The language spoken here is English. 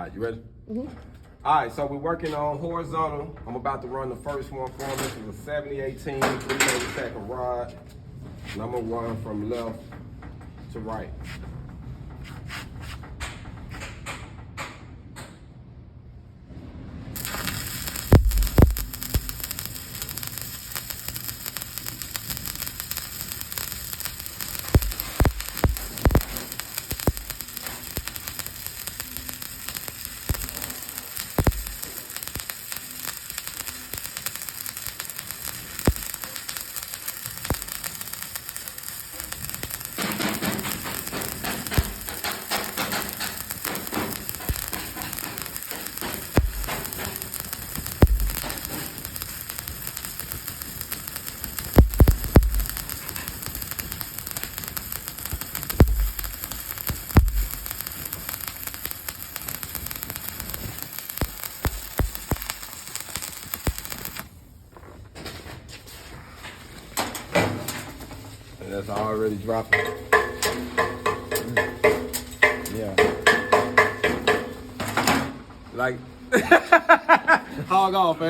right, you ready? All right, so we're working on horizontal. I'm about to run the first one for him. This is a 70-18, 3/32 rod. And I'm gonna run from left to right. And that's already dropping. Yeah. Like, hog off, man.